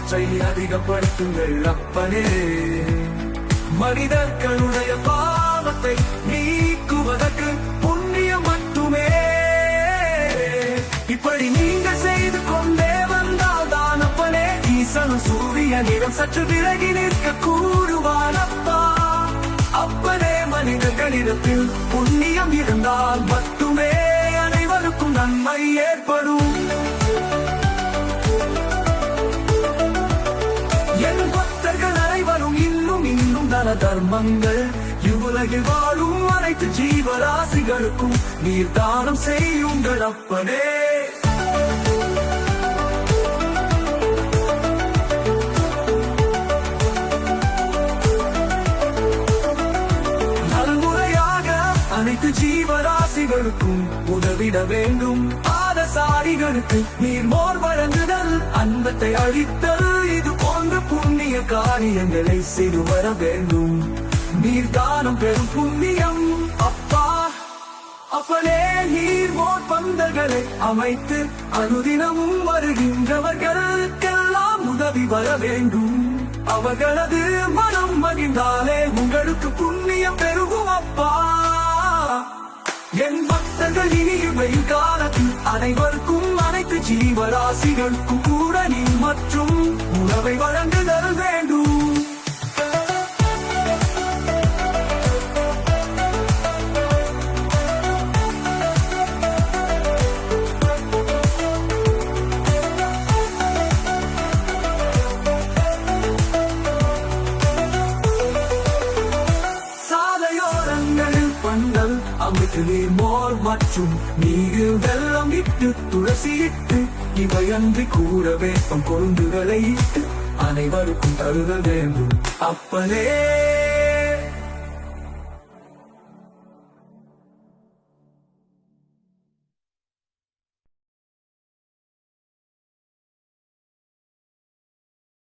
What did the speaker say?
ஆற்றை அதிகப்படுத்துங்கள் அப்பனே. மனிதர்களுடைய பாவத்தை நீக்குவதற்கு புண்ணியம் மட்டுமே. இப்படி நீங்கள் செய்து கொண்டே வந்தால் தான் அப்பனே ஈசனும் சூரியனிடம் சற்று விலகி நிற்க கூறுவானப்பா. அப்பனே மனிதர்களிடத்தில் புண்ணியம் இருந்தால் மட்டுமே அனைவருக்கும் நன்மை ஏற்படும். என் பக்தர்கள் அனைவரும் இன்னும் தன தர்மங்கள் இவ்வுலகில் வாழும் அனைத்து ஜீவராசிகளுக்கும் நீர் தானம் செய்யுங்கள் அப்பனே. அனைத்து ஜீவராசிகளுக்கும் உதவிட வேண்டும். பாதசாரிகளுக்கு நீர் மோர் வழங்குதல், அன்பத்தை அளித்தல், இது போன்ற புண்ணிய காரியங்களை செய்து வர வேண்டும். நீர் தானம் பெறும் புண்ணியம் அப்பா. அப்பனே நீர் மோர் பந்தல்களை அமைத்து அனுதினமும் வருகின்றவர்களுக்கெல்லாம் உதவி வர வேண்டும். அவர்களது மனம் மகிழ்ந்தாலே உங்களுக்கு புண்ணியம் பெருகும் அப்பா. என் பக்தர்கள் இனிமை காலத்தில் அனைவருக்கும் அனைத்து ஜீவராசிகளுக்கும் கூட நீ மற்றும் உணவை வழங்குதல் வேண்டும். அமைத்து நீர் மோர் மற்றும் நீரில் வெள்ளம் இட்டு துளசி இட்டு இவையன்றி கூட வேப்பம் கொழுந்துகளை இட்டு அனைவருக்கும் தருத வேண்டும் அப்பனே.